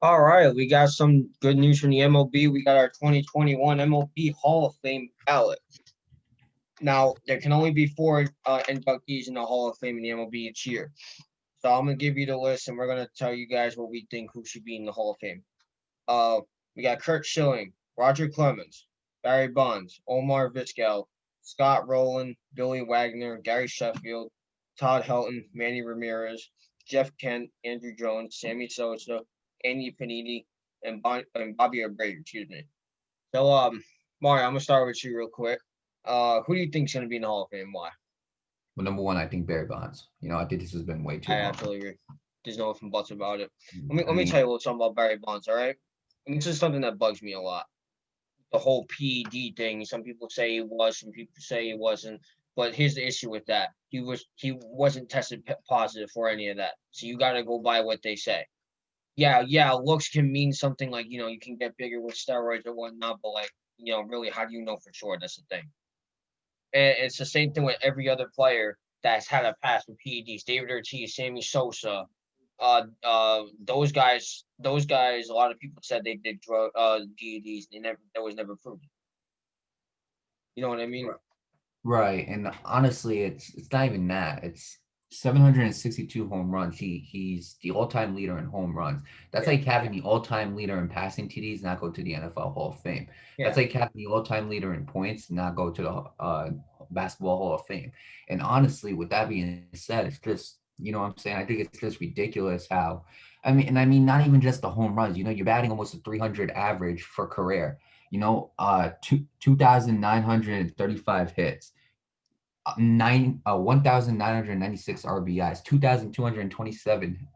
All right, we got some good news from the MLB. We got our 2021 MLB Hall of Fame ballot. Now, there can only be four inductees in the Hall of Fame in the MLB each year. So I'm gonna give you the list, and we're gonna tell you guys what we think who should be in the Hall of Fame. Uh, we got Kurt Schilling, Roger Clemens, Barry Bonds, Omar Vizquel, Scott Rowland, Billy Wagner, Gary Sheffield, Todd Helton, Manny Ramirez, Jeff Kent, Andrew Jones, Sammy Sosa, Andy Panini, and Bobby Abreu. Excuse me. So, Mario, I'm gonna start with you real quick. Who do you think's gonna be in the Hall of Fame? Why? Well, number one, I think Barry Bonds. I think this has been way too I long. absolutely agree. There's no ifs and buts about it. I Let me mean, tell you a little something about Barry Bonds. All right, and this is something that bugs me a lot. The whole PED thing. Some people say it was, some people say it wasn't. But here's the issue with that: he wasn't tested positive for any of that. So you got to go by what they say. Yeah, looks can mean something like you can get bigger with steroids or whatnot, but like really, how do you know for sure? That's the thing. And it's the same thing with every other player that's had a past with PEDs. David Ortiz, Sammy Sosa, those guys. A lot of people said they did drug PEDs. That was never proven. You know what I mean? right. And honestly, it's not even that. It's 762 home runs. He's the all-time leader in home runs. That's Yeah, like having the all-time leader in passing TDs not go to the NFL Hall of Fame. That's yeah. like having the all-time leader in points not go to the Basketball Hall of Fame. And honestly, with that being said, it's just what I'm saying. I think it's just ridiculous how. Not even just the home runs. You're batting almost a 300 average for career. 2,935 hits, 1,996 RBIs, 2,227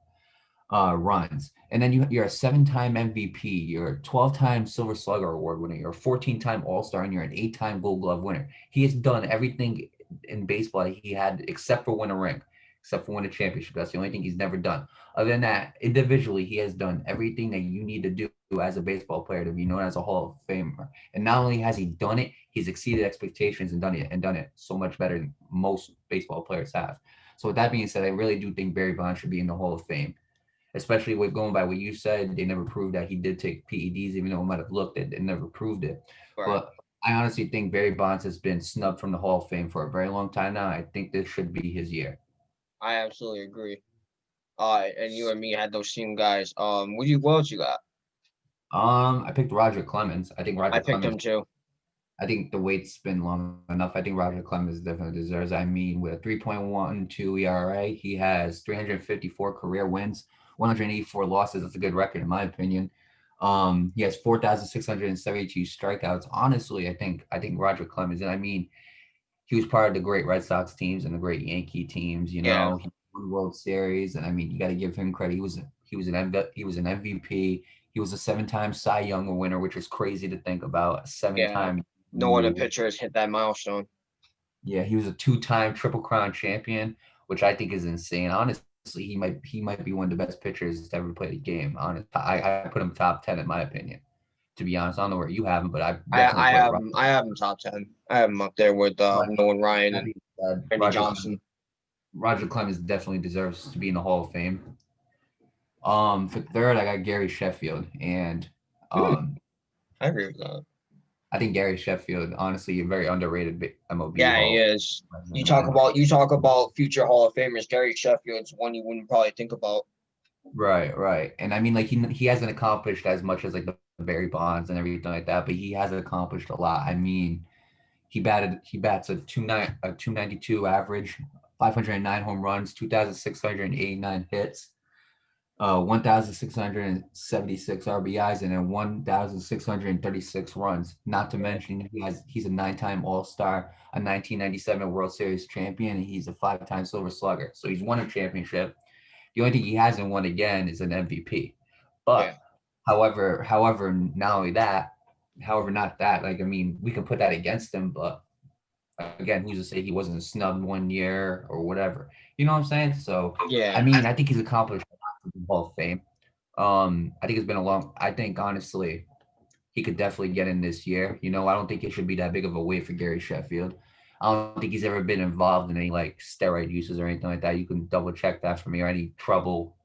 runs, and then you're a seven-time MVP, you're a 12-time Silver Slugger Award winner, you're a 14-time All-Star, and you're an eight-time Gold Glove winner. He has done everything in baseball that he had except for win a ring, except for win a championship. That's the only thing he's never done. Other than that, individually, he has done everything that you need to do as a baseball player to be known as a Hall of Famer. And not only has he done it, he's exceeded expectations and done it so much better than most baseball players have. So with that being said, I really do think Barry Bonds should be in the Hall of Fame, especially with going by what you said. They never proved that he did take PEDs, even though it might have looked it. They never proved it. Right. But I honestly think Barry Bonds has been snubbed from the Hall of Fame for a very long time now. I think this should be his year. I absolutely agree. And you and me had those same guys. What else you got? I picked Roger Clemens. I think I Roger picked Clemens. them too. I think the wait's been long enough. I think Roger Clemens definitely deserves. With a 3.12 ERA, he has 354 career wins, 184 losses. That's a good record in my opinion. He has 4,672 strikeouts. Honestly, I think Roger Clemens, and he was part of the great Red Sox teams and the great Yankee teams. Yeah, He won World Series, and you got to give him credit. He was an MVP. He was a seven-time Cy Young winner, which is crazy to think about. A yeah. seven-time. No other pitcher has hit that milestone. Yeah, he was a two-time Triple Crown champion, which I think is insane. Honestly, he might be one of the best pitchers to ever play the game. I put him top 10 in my opinion. To be honest, I don't know where you have him, but I I definitely I put have him. I have him top 10. I have him up there with Nolan Ryan That and being said, Randy Johnson. Roger Clemens definitely deserves to be in the Hall of Fame. For third, I got Gary Sheffield, and Hmm, um, I agree with that. I think Gary Sheffield, honestly, a very underrated MLB Yeah, he Hall is. of You Fame, in my talk opinion. about you talk about future Hall of Famers. Gary Sheffield's one you wouldn't probably think about. Right, right. And like he hasn't accomplished as much as like the Barry Bonds and everything like that, but he has accomplished a lot. He bats a 292 average, 509 home runs, 2,689 hits, 1,676 RBIs, and then 1,636 runs. Not to Yeah, mention he's a nine-time All-Star, a 1997 World Series champion, and he's a five-time Silver Slugger. So he's won a championship. The only thing he hasn't won again is an MVP. But yeah, however, not that. We can put that against him, but again, who's to say he wasn't snubbed one year or whatever? You know what I'm saying? So, yeah. I think he's accomplished a lot for the Hall of Fame. I think it's been a long. I think honestly, he could definitely get in this year. I don't think it should be that big of a wait for Gary Sheffield. I don't think he's ever been involved in any like steroid uses or anything like that. You can double check that for me, or any trouble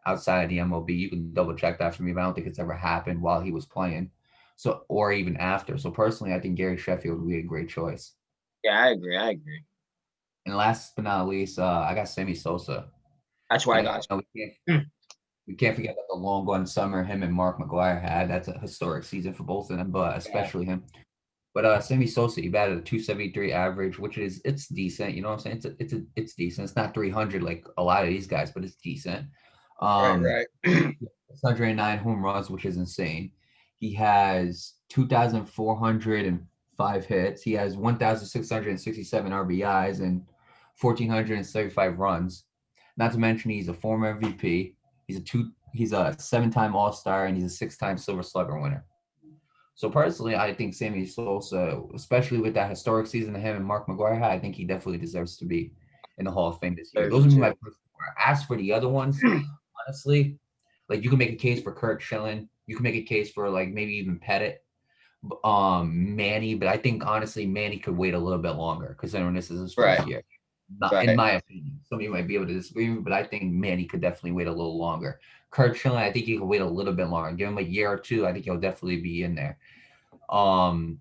outside of the MLB. You can double check that for me, but I don't think it's ever happened while he was playing. So, or even after. So personally, I think Gary Sheffield would be a great choice. Yeah, I agree. I agree. And last but not least, I got Sammy Sosa. That's why I You got. know, we can't forget about the long gun summer him and Mark McGuire had. That's a historic season for both of them, but Yeah, especially him. But Sammy Sosa, he batted a 273 average, which is it's decent. You know what I'm saying? It's decent. It's not 300 like a lot of these guys, but it's decent. right, Um, right. 609 home runs, which is insane. He has 2,405 hits. He has 1,667 RBIs and 1,475 runs. Not to mention he's a former MVP. He's a 7-time All-Star and he's a 6-time Silver Slugger winner. So personally, I think Sammy Sosa, especially with that historic season that him and Mark McGuire had, I think he definitely deserves to be in the Hall of Fame this year. There's Those would be my too. first four. As for the other ones, honestly, like you can make a case for Kurt Schilling. You can make a case for like maybe even Pettit, Manny. But I think honestly, Manny could wait a little bit longer considering this is his Right, first year. Not in right. my opinion. Some of you might be able to disagree with me, but I think Manny could definitely wait a little longer. Kurt Schilling, I think he could wait a little bit longer. Give him a year or two. I think he'll definitely be in there. Um,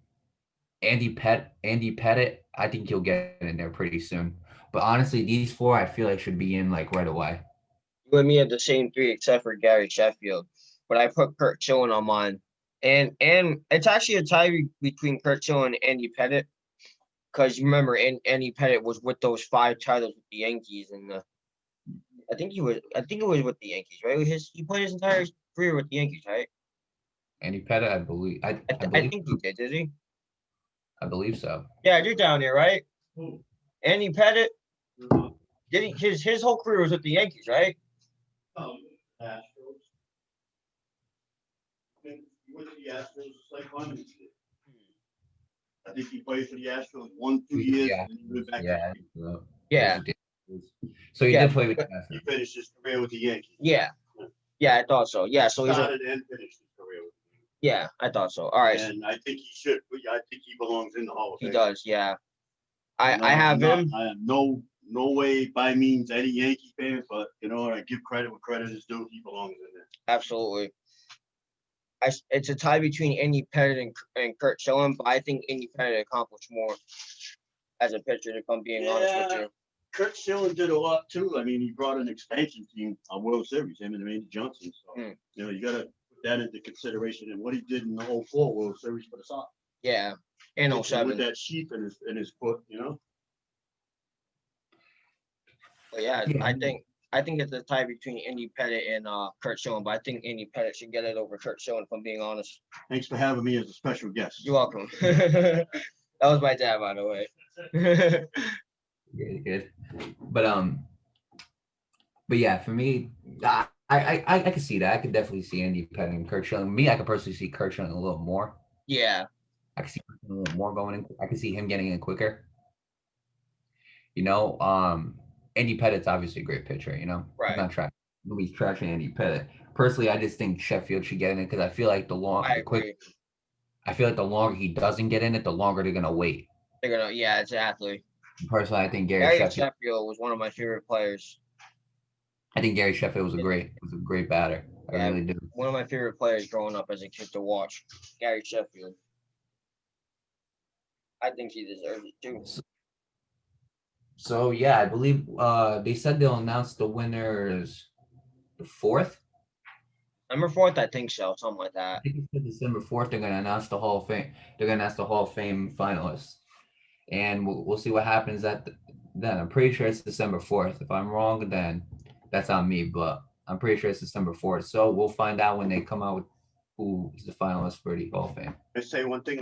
Andy Pettit, I think he'll get in there pretty soon. But honestly, these four I feel like should be in like right away. You and me have the same three except for Gary Sheffield, but I put Kurt Schilling on mine, and it's actually a tie between Kurt Schilling and Andy Pettit because you remember, Andy Pettit was with those 5 titles with the Yankees, and I think it was with the Yankees, right? He played his entire career with the Yankees, right? Andy Pettit, I believe. I I believe. think he did he? I believe so. Yeah, you're down there, right? Andy Pettit, did his whole career was with the Yankees, right? Astros. With the Astros, like Clemens did. I think he played for the Astros 1-2 years, Yeah. and he went back. Yeah. Yeah, So he yeah, did play with the He Astros. finished his career with the Yankees. yeah, yeah. I thought so. Yeah, so he's a, Started and finished his career with the yeah. I thought so. All right, Yankees. And I think he should. I think he belongs in the Hall of he Fame. does. Yeah, You know, I have him. I am no way by means any Yankee fan, but you know, I give credit where credit is due. He belongs in there. Absolutely. It's a tie between Andy Pettit and Kurt Schilling, but I think Andy Pettit accomplished more as a pitcher, if I'm being honest with you. Kurt Schilling did a lot too. I mean, he brought an expansion team on World Series, him and Randy Johnson. So, you know, you got to put that into consideration and what he did in the whole 04 World Series for the Sox. Yeah, and With 07. that sheep in his foot, you know. But yeah, I think it's a tie between Andy Pettit and Kurt Schilling, but I think Andy Pettit should get it over Kurt Schilling, if I'm being honest. Thanks for having me as a special guest. You're welcome. That was my dad, by the way. Good. But yeah, for me, I could see that. I could definitely see Andy Pettit and Kurt Schilling. Me, I could personally see Kurt Schilling a little more. Yeah. I could see a little more going in. I could see him getting in quicker. You know, Andy Pettit's obviously a great pitcher, you know. Right. I'm not trashing. Nobody's trashing Andy Pettit. Personally, I just think Sheffield should get in it because I feel like I feel like the longer he doesn't get in it, the longer they're gonna wait. Yeah, exactly. Personally, I think Gary Sheffield was one of my favorite players. I think Gary Sheffield was a great batter. I really do. One of my favorite players growing up as a kid to watch, Gary Sheffield. I think he deserves it too. So yeah, I believe they said they'll announce the winners the 4th. Number 4th, I think so, something like that. I think it's December 4th. They're gonna announce the Hall of Fame. They're gonna announce the Hall of Fame finalists, and we'll see what happens then. I'm pretty sure it's December 4th. If I'm wrong, then that's on me. But I'm pretty sure it's December 4th. So we'll find out when they come out with who is the finalist for the Hall of Fame. I say one thing